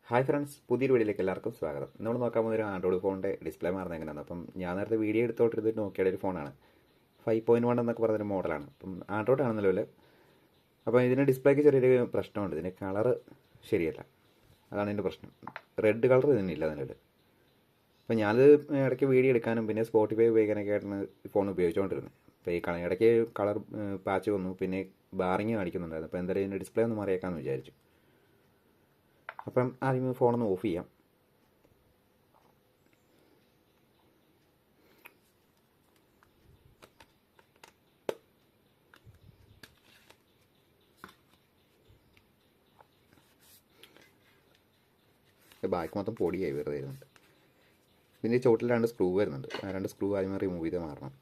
Hi friends, പുതിയൊരു വീഡിയോയിലേക്ക് എല്ലാവർക്കും സ്വാഗതം. നമ്മൾ നോക്കാൻ പോകുന്ന ഒരു ആൻഡ്രോയിഡ് ഫോണിൻ്റെ ഡിസ്പ്ലേ മാറുന്നത് എങ്ങനെയാണ്. അപ്പം ഞാൻ നേരത്തെ വീഡിയോ എടുത്തോണ്ടിരുന്നത് നോക്കിയുടെ ഒരു ഫോണാണ്. 5.1 എന്നൊക്കെ പറഞ്ഞൊരു മോഡലാണ്. അപ്പം ആൻഡ്രോയിഡ് ആണ് നിലവിൽ. അപ്പോൾ ഇതിന് ഡിസ്പ്ലേക്ക് ചെറിയൊരു പ്രശ്നമുണ്ട്. ഇതിൻ്റെ കളറ് ശരിയല്ല, അതാണ് ഇതിൻ്റെ പ്രശ്നം. റെഡ് കളർ ഇതിനില്ല നിലവിൽ. അപ്പോൾ ഞാനത് ഇടയ്ക്ക് വീഡിയോ എടുക്കാനും പിന്നെ സ്പോട്ടിഫൈ ഉപയോഗിക്കാനൊക്കെ ആയിട്ടാണ് ഈ ഫോൺ ഉപയോഗിച്ചുകൊണ്ടിരുന്നത്. അപ്പോൾ ഈ ഇടയ്ക്ക് കളർ പാച്ച് വന്നു, പിന്നെ ബാറിങ് കാണിക്കുന്നുണ്ടായിരുന്നു. അപ്പോൾ എന്തായാലും ഇതിൻ്റെ ഡിസ്പ്ലേ ഒന്ന് മാറിയേക്കാമെന്ന് വിചാരിച്ചു. അപ്പം ആദ്യം ഫോണൊന്ന് ഓഫ് ചെയ്യാം. ബാക്ക് മൊത്തം പൊടിയായി വെറുതെ ഇരുന്നുണ്ട്. പിന്നെ ഈ ചോട്ടിൽ 2 സ്ക്രൂ വരുന്നുണ്ട്. ആ 2 സ്ക്രൂ ആദ്യം റിമൂവ് ചെയ്ത് മാറണം.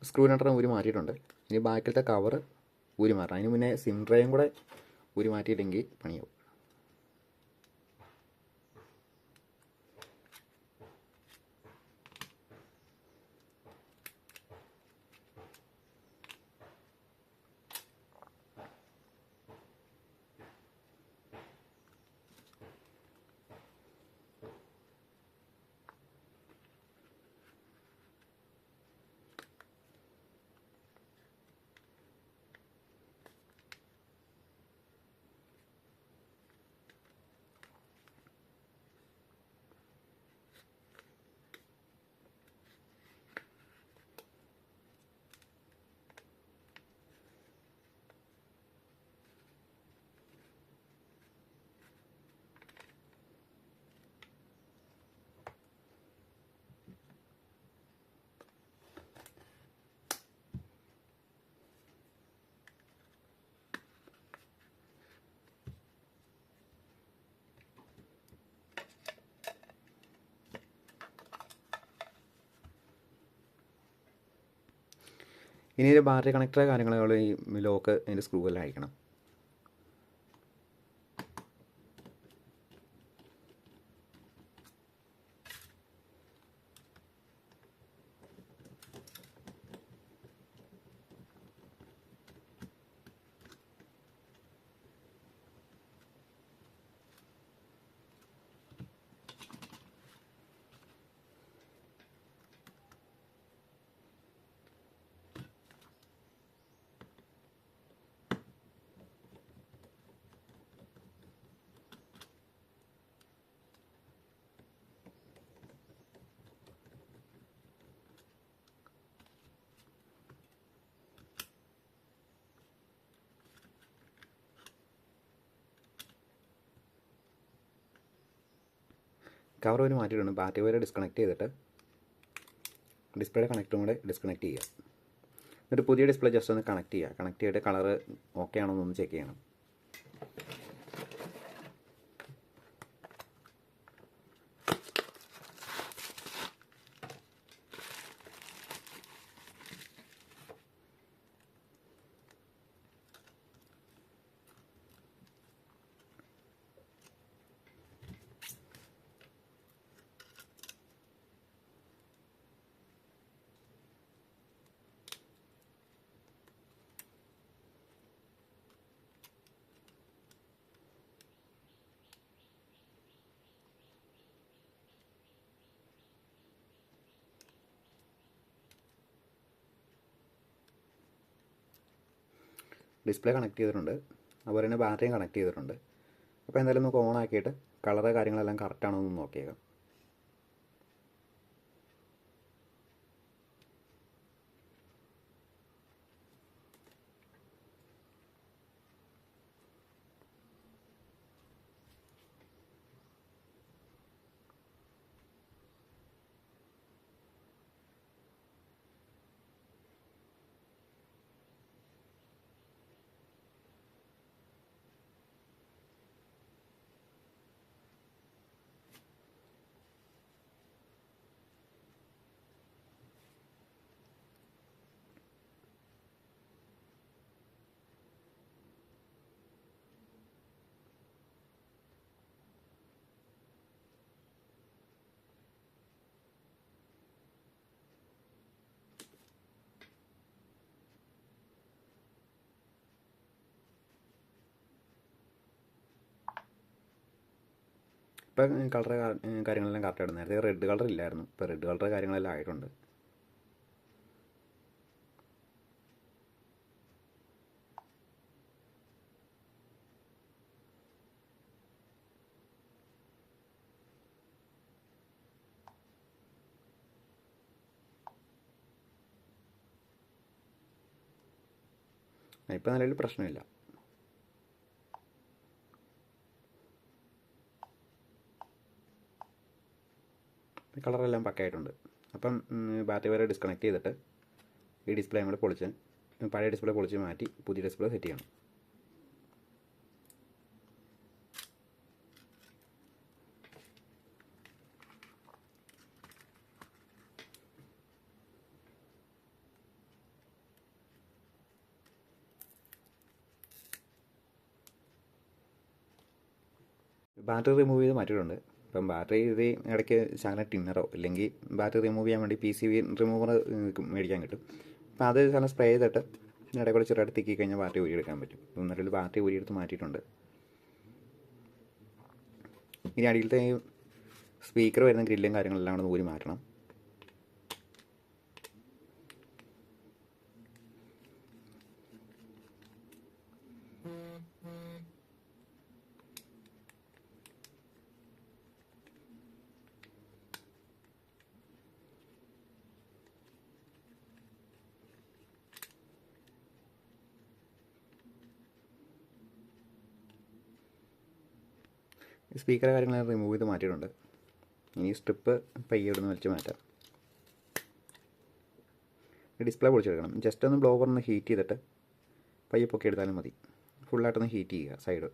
സ്ക്രൂ രണ്ടെണ്ണം ഊരി മാറ്റിയിട്ടുണ്ട്. ഇനി ബാക്കിലത്തെ കവർ ഊരി മാറണം. അതിന് മുന്നേ സിം ഡ്രൈവും കൂടെ ഊരി മാറ്റിയില്ലെങ്കിൽ പണിയാവും. ഇനി ഒരു ബാറ്ററി കണക്ടർ കാര്യങ്ങൾ ഈ ലോക്ക് അതിൻ്റെ സ്ക്രൂ എല്ലാം അയക്കണം. കവർ ഒരു മാറ്റിയിട്ടുണ്ട്. ബാറ്ററി വരെ ഡിസ്കണക്ട് ചെയ്തിട്ട് ഡിസ്പ്ലേയുടെ കണക്റ്റും കൂടെ ഡിസ്കണക്ട് ചെയ്യുക. എന്നിട്ട് പുതിയ ഡിസ്പ്ലേ ജസ്റ്റ് ഒന്ന് കണക്ട് ചെയ്യുക. കണക്ട് ചെയ്തിട്ട് കളറ് ഓക്കെ ആണോ എന്നൊന്ന് ചെക്ക് ചെയ്യണം. ഡിസ്പ്ലേ കണക്ട് ചെയ്തിട്ടുണ്ട്, അതുപോലെ തന്നെ ബാറ്ററിയും കണക്ട് ചെയ്തിട്ടുണ്ട്. അപ്പോൾ എന്തായാലും നമുക്ക് ഓൺ ആക്കിയിട്ട് കളറ് കാര്യങ്ങളെല്ലാം കറക്റ്റാണോ എന്ന് നോക്കിയേക്കാം. ഇപ്പം കളർ കാര്യങ്ങളെല്ലാം കറക്റ്റായിട്ട്. നേരത്തെ റെഡ് കളർ ഇല്ലായിരുന്നു, ഇപ്പോൾ റെഡ് കളർ കാര്യങ്ങളെല്ലാം ആയിട്ടുണ്ട്. ഇപ്പം നിലവിൽ പ്രശ്നമില്ല. കളറെല്ലാം പക്കയായിട്ടുണ്ട്. അപ്പം ബാറ്ററി വരെ ഡിസ്കണക്ട് ചെയ്തിട്ട് ഈ ഡിസ്പ്ലേ കൂടെ പൊളിച്ച്, പഴയ ഡിസ്പ്ലേ പൊളിച്ച് മാറ്റി പുതിയ ഡിസ്പ്ലേ സെറ്റ് ചെയ്യണം. ബാറ്ററി റിമൂവ് ചെയ്ത് മാറ്റിയിട്ടുണ്ട്. ഇപ്പം ബാറ്ററി ഇത് ഇടയ്ക്ക് ശകലം ടിന്നറോ അല്ലെങ്കിൽ ബാറ്ററി റിമൂവ് ചെയ്യാൻ വേണ്ടി PCB റിമൂവർ മേടിക്കാൻ കിട്ടും. അപ്പോൾ അത് ശകലം സ്പ്രേ ചെയ്തിട്ട് ഇടയിൽ കൂടെ ചെറുതായിട്ട് തിക്കി കഴിഞ്ഞാൽ ബാറ്ററി ഊരിയെടുക്കാൻ പറ്റും. എന്നിട്ട് ബാറ്ററി ഊരിയെടുത്ത് മാറ്റിയിട്ടുണ്ട്. ഇനി അടിയിലത്തെ സ്പീക്കർ വരുന്ന ഗ്രില്ലും കാര്യങ്ങളെല്ലാം കൂടെ ഊരി മാറ്റണം. സ്പീക്കർ കാര്യങ്ങളെല്ലാം റിമൂവ് ചെയ്ത് മാറ്റിയിട്ടുണ്ട്. ഇനി സ്ട്രിപ്പ് പയ്യെ ഇവിടുന്ന് വലിച്ച് മാറ്റാം. ഡിസ്പ്ലേ പൊളിച്ചെടുക്കണം. ജസ്റ്റ് ഒന്ന് ബ്ലോവർ ഒന്ന് ഹീറ്റ് ചെയ്തിട്ട് പയ്യെ പൊക്കി എടുത്താലും മതി. ഫുള്ളായിട്ടൊന്ന് ഹീറ്റ് ചെയ്യുക സൈഡ്.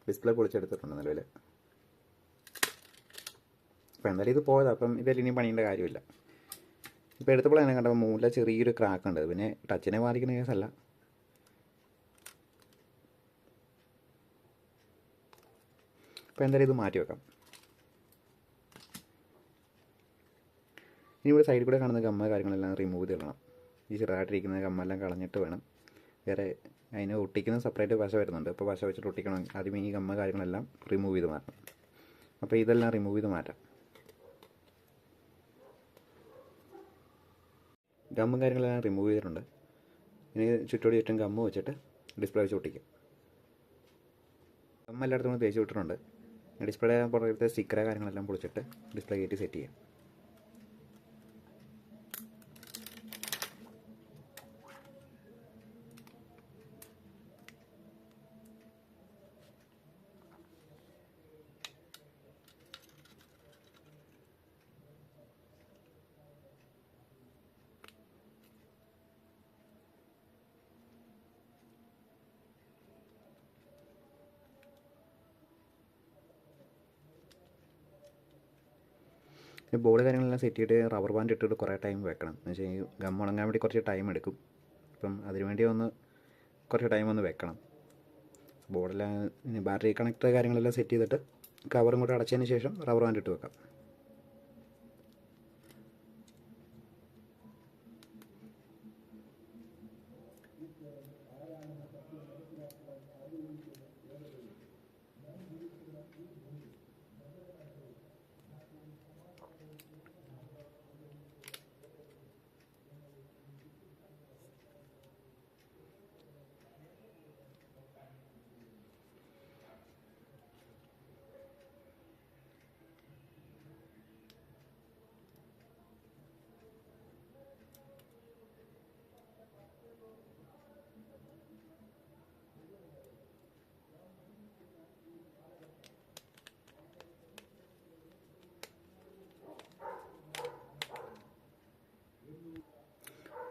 ഡിസ്പ്ലേ പൊളിച്ചെടുത്തിട്ടുണ്ട് നിലവിൽ. അപ്പോൾ എന്തായാലും ഇത് പോയതാണ്. അപ്പം ഇതിൽ ഇനി പണിയേണ്ട കാര്യമില്ല. ഇപ്പോൾ എടുത്തപ്പോൾ തന്നെ കണ്ടപ്പോൾ മൂല ചെറിയൊരു ക്രാക്ക് ഉണ്ട്. പിന്നെ ടച്ചിനെ ബാധിക്കുന്ന കേസല്ല. അപ്പോൾ എന്തായാലും ഇത് മാറ്റി വെക്കാം. ഇനി ഇവിടെ സൈഡിൽ കൂടെ കാണുന്ന ഗമ്മ കാര്യങ്ങളെല്ലാം റിമൂവ് ചെയ്ത് കളയണം. ഈ ചെറുതായിട്ടിരിക്കുന്ന ഗമ്മെല്ലാം കളഞ്ഞിട്ട് വേണം വേറെ അതിന് ഒട്ടിക്കുന്ന സെപ്പറേറ്റ് പശ വരുന്നുണ്ട്. അപ്പോൾ പശ വെച്ചിട്ട് ഒട്ടിക്കണം. ആദ്യം ഈ ഗമ്മ കാര്യങ്ങളെല്ലാം റിമൂവ് ചെയ്ത് മാറ്റണം. അപ്പോൾ ഇതെല്ലാം റിമൂവ് ചെയ്ത് മാറ്റാം. ഗമ്മും കാര്യങ്ങളെല്ലാം റിമൂവ് ചെയ്തിട്ടുണ്ട്. ഇനി ചുറ്റോടി ചുറ്റും ഗമ്മ് വെച്ചിട്ട് ഡിസ്പ്ലേ വെച്ച് ഒട്ടിക്കും. ഗമ്മ എല്ലായിടത്തും തേച്ച് വിട്ടിട്ടുണ്ട്. ഡിസ്പ്ലേ പുറത്തെ സ്റ്റിക്കറെ കാര്യങ്ങളെല്ലാം പൊളിച്ചിട്ട് ഡിസ്പ്ലേ കയറ്റി സെറ്റ് ചെയ്യാം. ബോർഡ് കാര്യങ്ങളെല്ലാം സെറ്റ് ചെയ്തിട്ട് റബ്ബർ ബാൻഡ് ഇട്ടിട്ട് കുറേ ടൈം വെക്കണം. എന്ന് വെച്ചാൽ ഈ ഗം ഉണങ്ങാൻ വേണ്ടി കുറച്ച് ടൈം എടുക്കും. അപ്പം അതിനുവേണ്ടി കുറച്ച് ടൈം ഒന്ന് വെക്കണം. ബോർഡെല്ലാം ബാറ്ററി കണക്ടർ കാര്യങ്ങളെല്ലാം സെറ്റ് ചെയ്തിട്ട് കവറും കൂടെ അടച്ചതിന് ശേഷം റബ്ബർ ബാൻഡ് ഇട്ട് വെക്കാം.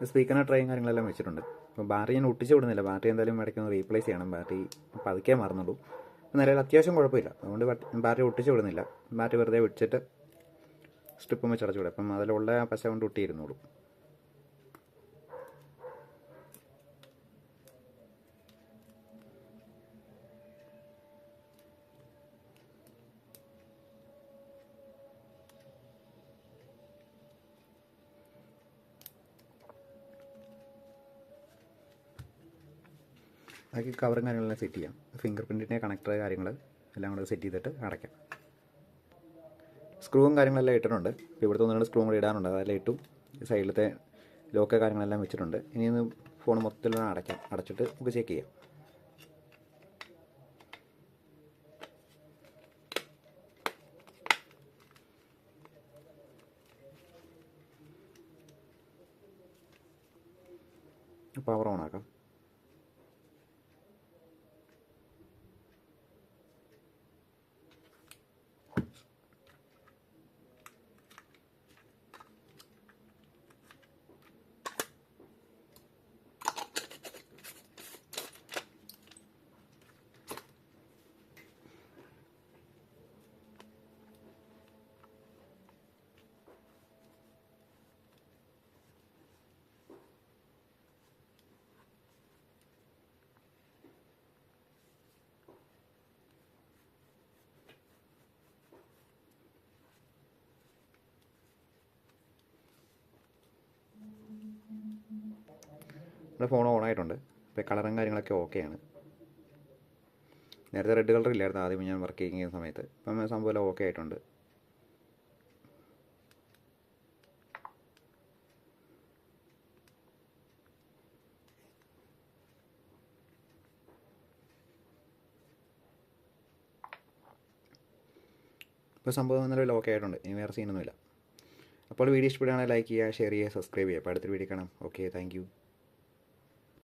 സ്പീക്കറിന് ട്രേയും കാര്യങ്ങളെല്ലാം വെച്ചിട്ടുണ്ട്. അപ്പോൾ ബാറ്ററി ഞാൻ ഒട്ടിച്ച് വിടുന്നില്ല. ബാറ്ററി എന്തായാലും ഇടയ്ക്കൊന്ന് റീപ്ലേസ് ചെയ്യണം. ബാറ്ററി പതുക്കെ മാറുന്നുള്ളൂ. നിലവിൽ അത്യാവശ്യം കുഴപ്പമില്ല. അതുകൊണ്ട് ബാറ്ററി ഒട്ടിച്ച് വിടുന്നില്ല. ബാറ്ററി വെറുതെ വെച്ചിട്ട് സ്ട്രിപ്പും വെച്ച് അടച്ചു വിടും. അപ്പം അതിലുള്ള പശ കൊണ്ട് ഒട്ടിയിരുന്നുള്ളൂ. ബാക്കി കവറും കാര്യങ്ങളെല്ലാം സെറ്റ് ചെയ്യാം. ഫിംഗർ പ്രിൻറ്റിൻ്റെ കണക്ടർ കാര്യങ്ങൾ എല്ലാം കൂടെ സെറ്റ് ചെയ്തിട്ട് അടയ്ക്കാം. സ്ക്രൂവും കാര്യങ്ങളെല്ലാം ഇട്ടിട്ടുണ്ട്. ഇപ്പോൾ ഇവിടുത്തെ 1-2 സ്ക്രൂവും കൂടെ ഇടാനുണ്ട്. അതെല്ലാം ഇട്ടു. സൈഡിലത്തെ ലോക്ക് കാര്യങ്ങളെല്ലാം വെച്ചിട്ടുണ്ട്. ഇനി ഒന്ന് ഫോൺ മൊത്തത്തിൽ അടയ്ക്കാം. അടച്ചിട്ട് നമുക്ക് ചെക്ക് ചെയ്യാം. പവർ ഓൺ ആക്കാം. നമ്മുടെ ഫോൺ ഓൺ ആയിട്ടുണ്ട്. ഇപ്പോൾ കളറും കാര്യങ്ങളൊക്കെ ഓക്കെയാണ്. നേരത്തെ റെഡ് കളർ ഇല്ലായിരുന്നു ആദ്യം ഞാൻ വർക്ക് ചെയ്യുന്ന സമയത്ത്. ഇപ്പം സംഭവം ഓക്കെ ആയിട്ടുണ്ട്. ഇപ്പോൾ സംഭവം നിലവിൽ ഓക്കെ ആയിട്ടുണ്ട്. ഇനി വേറെ സീനൊന്നുമില്ല. അപ്പോൾ വീഡിയോ ഇഷ്ടപ്പെടുകയാണെങ്കിൽ ലൈക്ക് ചെയ്യുക, ഷെയർ ചെയ്യുക, സബ്സ്ക്രൈബ് ചെയ്യുക. അപ്പോൾ അടുത്തൊരു വീഡിയോ കാണാം. Okay, thank you.